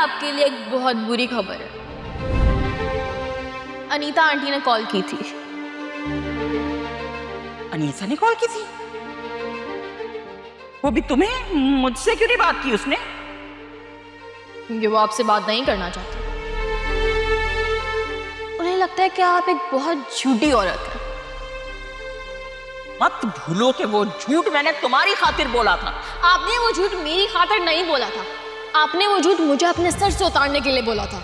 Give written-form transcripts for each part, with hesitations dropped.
आपके लिए एक बहुत बुरी खबर है। अनीता आंटी ने कॉल की थी। अनीता ने कॉल की थी? वो भी तुम्हें? मुझसे क्यों नहीं बात की उसने? क्योंकि वो आपसे बात नहीं करना चाहती। उन्हें लगता है कि आप एक बहुत झूठी औरत है। मत भूलो कि वो झूठ मैंने तुम्हारी खातिर बोला था। आपने वो झूठ मेरी खातिर नहीं बोला था, आपने वो झूठ मुझे अपने सर से उतारने के लिए बोला था।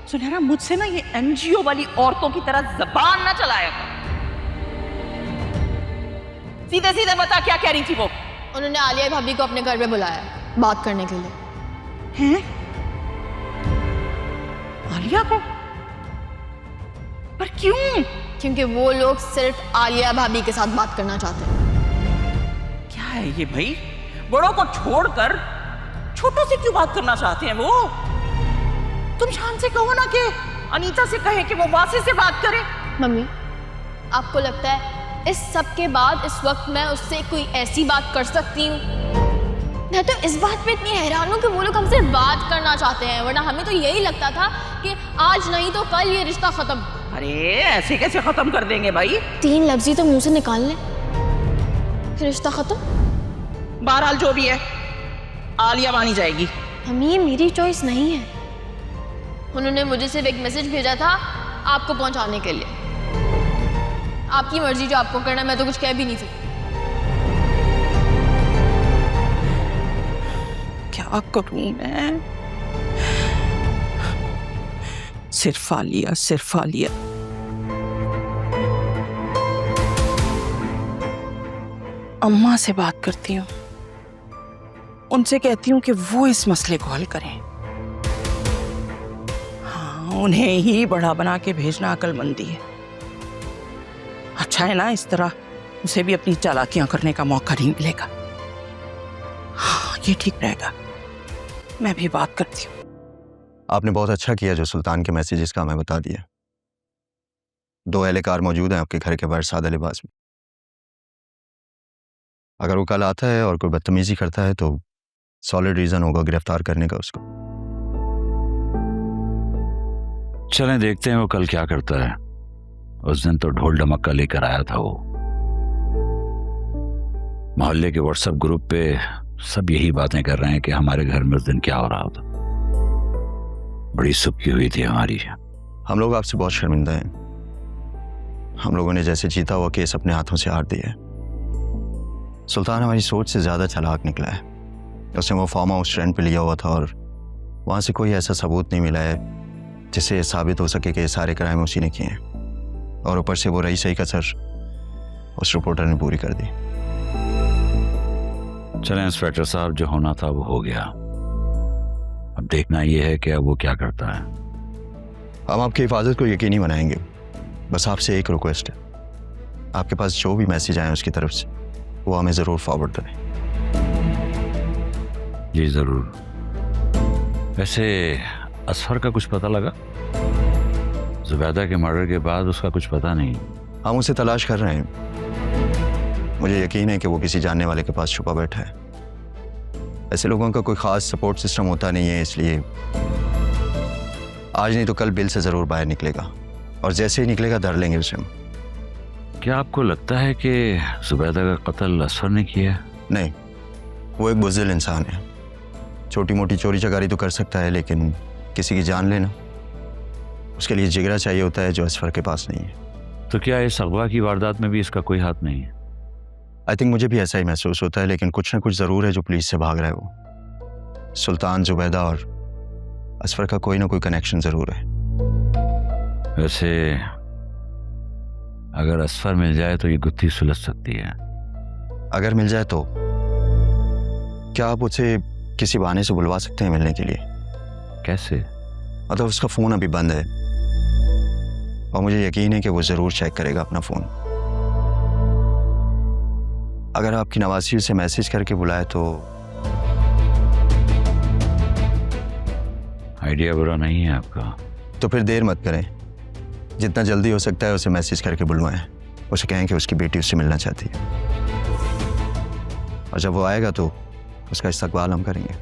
सुनहरा, मुझसे ना ये एनजीओ वाली औरतों की तरह जबान ना चलाया कर। सीधे सीधे बता क्या कह रही थी वो? उन्होंने आलिया भाभी को अपने घर पे बुलाया बात करने के लिए। हैं? आलिया को? पर क्यों? क्योंकि वो लोग सिर्फ आलिया भाभी के साथ बात करना चाहते हैं। क्या है ये भाई? बड़ों को छोड़कर छोटों से क्यों बात करना चाहते हैं वो? तुम शान से कहो ना कि अनीता से कहे कि वो वासी से बात करे। मम्मी, आपको लगता है इस सब के बाद इस वक्त मैं उससे कोई ऐसी बात कर सकती हूँ? मैं तो इस बात पे इतनी हैरान हूँ कि वो लोग हमसे बात करना चाहते हैं, वरना हमें तो यही लगता था कि आज नहीं तो कल ये रिश्ता खत्म। अरे ऐसे कैसे खत्म कर देंगे भाई? 3 लफ्ज़ ही तो मुंह से निकाल लें, फिर रिश्ता खत्म। बहरहाल जो भी है, आलिया मानी जाएगी। मम्मी, ये मेरी चॉइस नहीं है। उन्होंने मुझे सिर्फ एक मैसेज भेजा था आपको पहुंचाने के लिए। आपकी मर्जी, जो आपको करना, मैं तो कुछ कह भी नहीं सकती। क्या करूं मैं? सिर्फ आलिया, सिर्फ आलिया। अम्मा से बात करती हूँ, उनसे कहती हूँ कि वो इस मसले को हल करें। हाँ, उन्हें ही बड़ा बना के भेजना अक्लमंदी है। अच्छा है ना, इस तरह उसे भी अपनी चालाकियां करने का मौका नहीं मिलेगा। हाँ, ये ठीक रहेगा। मैं भी बात करती हूँ। आपने बहुत अच्छा किया जो सुल्तान के मैसेजेस का हमें बता दिया। 2 एहलकार मौजूद हैं आपके घर के बाहर सादा लिबास में। अगर वो कल आता है और कोई बदतमीजी करता है तो सॉलिड रीजन होगा गिरफ्तार करने का उसको। चलें देखते हैं वो कल क्या करता है। उस दिन तो ढोल ढमक्का लेकर आया था वो। मोहल्ले के व्हाट्सएप ग्रुप पे सब यही बातें कर रहे हैं कि हमारे घर में उस दिन क्या हो रहा था। बड़ी सुबकी हुई थी हमारी। हम लोग आपसे बहुत शर्मिंदा हैं। हम लोगों ने जैसे जीता हुआ केस अपने हाथों से हार दिया है। सुल्तान हमारी सोच से ज्यादा चालाक निकला है। उसने वो फार्म हाउस रेंट पे लिया हुआ था और वहां से कोई ऐसा सबूत नहीं मिला है जिससे ये साबित हो सके कि ये सारे क्राइम उसी ने किए हैं। और ऊपर से वो रही सही कसर उस रिपोर्टर ने पूरी कर दी। चलें इंस्पेक्टर साहब, जो होना था वो हो गया। अब देखना ये है कि अब वो क्या करता है। हम आपकी हिफाजत को यकीनी बनाएंगे। बस आपसे एक रिक्वेस्ट है, आपके पास जो भी मैसेज आए उसकी तरफ से वो हमें ज़रूर फॉरवर्ड करें। जी ज़रूर। वैसे असफर का कुछ पता लगा? जुबैदा के मर्डर के बाद उसका कुछ पता नहीं। हम उसे तलाश कर रहे हैं। मुझे यकीन है कि वो किसी जानने वाले के पास छुपा बैठा है। ऐसे लोगों का कोई ख़ास सपोर्ट सिस्टम होता नहीं है, इसलिए आज नहीं तो कल बिल से ज़रूर बाहर निकलेगा और जैसे ही निकलेगा धर लेंगे उसे हम। क्या आपको लगता है कि जुबैदा का कत्ल असफर ने किया? नहीं, वो एक बुज़दिल इंसान है। छोटी मोटी चोरी चकारी तो कर सकता है, लेकिन किसी की जान लेना, उसके लिए जिगरा चाहिए होता है जो असफर के पास नहीं है। तो क्या इस अगवा की वारदात में भी इसका कोई हाथ नहीं है? आई थिंक मुझे भी ऐसा ही महसूस होता है, लेकिन कुछ ना कुछ ज़रूर है जो पुलिस से भाग रहा है वो। सुल्तान, जुबैदा और असफर का कोई ना कोई कनेक्शन ज़रूर है। वैसे अगर असफर मिल जाए तो ये गुत्थी सुलझ सकती है। अगर मिल जाए तो क्या आप उसे किसी बहाने से बुलवा सकते हैं मिलने के लिए? कैसे? मतलब उसका फ़ोन अभी बंद है और मुझे यकीन है कि वो ज़रूर चेक करेगा अपना फ़ोन। अगर आपकी नवासी उसे मैसेज करके बुलाए तो आइडिया बुरा नहीं है आपका। तो फिर देर मत करें, जितना जल्दी हो सकता है उसे मैसेज करके बुलवाएं। उसे कहें कि उसकी बेटी उससे मिलना चाहती है और जब वो आएगा तो उसका इस्तकबाल हम करेंगे।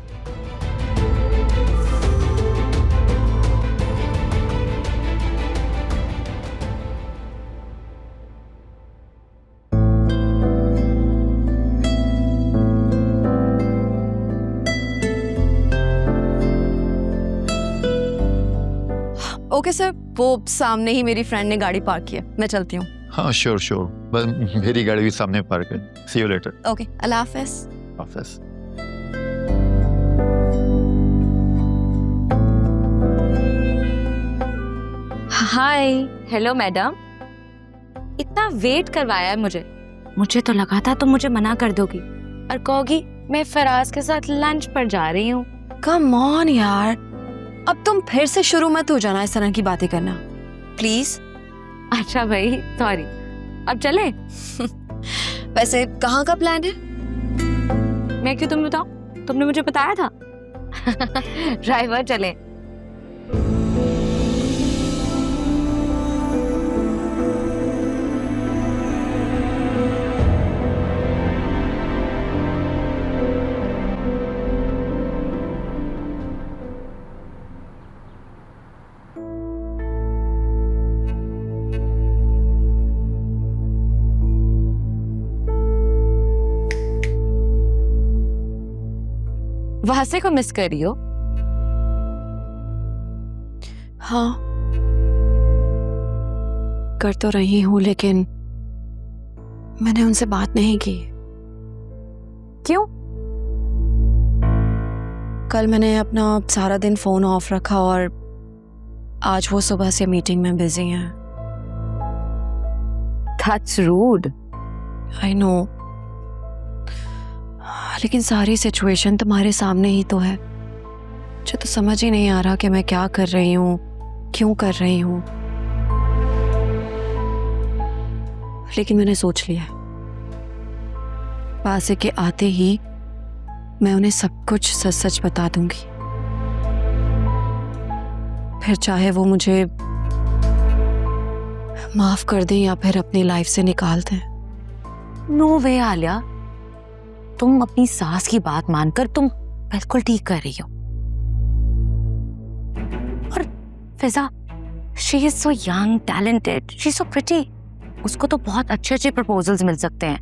ओके सर, वो सामने ही मेरी फ्रेंड ने गाड़ी पार्क की है, मैं चलती हूँ। हाँ श्योर श्योर, बस मेरी गाड़ी भी सामने पार्क है। सी यू लेटर। ओके, अल्लाह हाफिज़। ऑफिस। हाय। हेलो मैडम, इतना वेट करवाया है मुझे तो लगा था तुम मुझे मना कर दोगी और कहोगी मैं फराज के साथ लंच पर जा रही हूँ। कम ऑन यार, अब तुम फिर से शुरू मत हो जाना इस तरह की बातें करना प्लीज। अच्छा भाई, सॉरी। अब चले? वैसे कहाँ का प्लान है? मैं क्यों तुम्हें बताऊं? तुमने मुझे बताया था। ड्राइवर चले। वासे को मिस कर रही हो? हाँ, कर तो रही हूँ, लेकिन मैंने उनसे बात नहीं की। क्यों? कल मैंने अपना सारा दिन फोन ऑफ रखा और आज वो सुबह से मीटिंग में बिजी हैं। That's rude. आई नो, लेकिन सारी सिचुएशन तुम्हारे सामने ही तो है। मुझे तो समझ ही नहीं आ रहा कि मैं क्या कर रही हूँ, क्यों कर रही हूँ। लेकिन मैंने सोच लिया, वासे के आते ही मैं उन्हें सब कुछ सच सच बता दूंगी। फिर चाहे वो मुझे माफ कर दें या फिर अपनी लाइफ से निकाल दें। नो वे आलिया, तुम अपनी सास की बात मानकर तुम बिल्कुल ठीक कर रही हो। और Fiza, she is so young, talented, she is so pretty. उसको तो बहुत अच्छे अच्छे प्रपोजल्स मिल सकते हैं।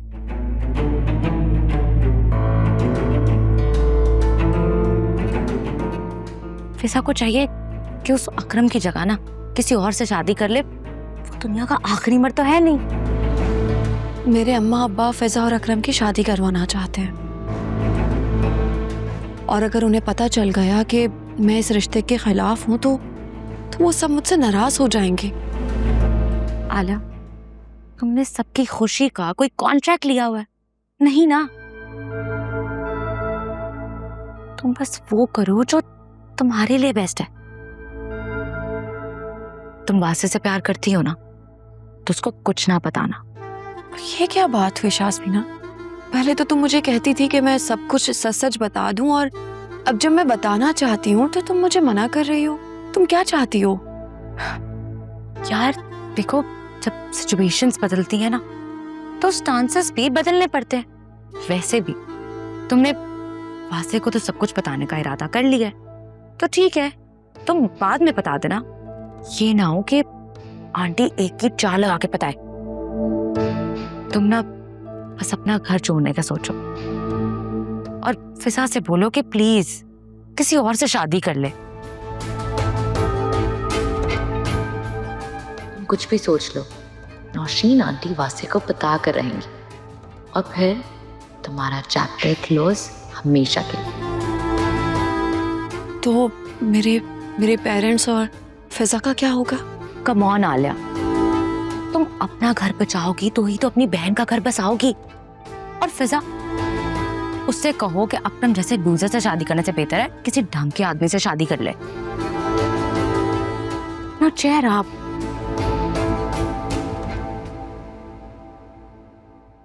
फिजा को चाहिए कि उस अकरम की जगह ना किसी और से शादी कर ले। वो दुनिया का आखिरी मर्द तो है नहीं। मेरे अम्मा अब्बा फिजा और अकरम की शादी करवाना चाहते हैं, और अगर उन्हें पता चल गया कि मैं इस रिश्ते के खिलाफ हूं तो वो सब मुझसे नाराज हो जाएंगे। आला, तुमने सबकी खुशी का कोई कॉन्ट्रैक्ट लिया हुआ है? नहीं ना। तुम बस वो करो जो तुम्हारे लिए बेस्ट है। तुम वासे से प्यार करती हो ना, तो उसको कुछ ना बताना। ये क्या बात हुई शास्मीना? पहले तो तुम मुझे कहती थी कि मैं सब कुछ सच सच बता दूं, और अब जब मैं बताना चाहती हूँ तो तुम मुझे मना कर रही हो। तुम क्या चाहती हो? यार देखो, जब सिचुएशंस बदलती है ना तो स्टांसेस भी बदलने पड़ते हैं। वैसे भी तुमने वासे को तो सब कुछ बताने का इरादा कर लिया है, तो ठीक है, तुम बाद में बता देना। ये ना हो कि आंटी एक की चाल लगा के बताए। तुम ना बस अपना घर छोड़ने का सोचो और फिजा से बोलो कि प्लीज किसी और से शादी कर ले। तुम कुछ भी सोच लो, नौशीन आंटी वासे को बता कर रहेंगी और फिर तुम्हारा चैप्टर क्लोज हमेशा के लिए। तो मेरे पेरेंट्स और फिजा का क्या होगा? कम ऑन आलिया, तुम अपना घर बचाओगी तो ही तो अपनी बहन का घर बसाओगी। और फिजा, उससे कहो कि अकरम जैसे लूजर से शादी करने से बेहतर है किसी ढंग के आदमी से शादी कर ले। ना चेयर आप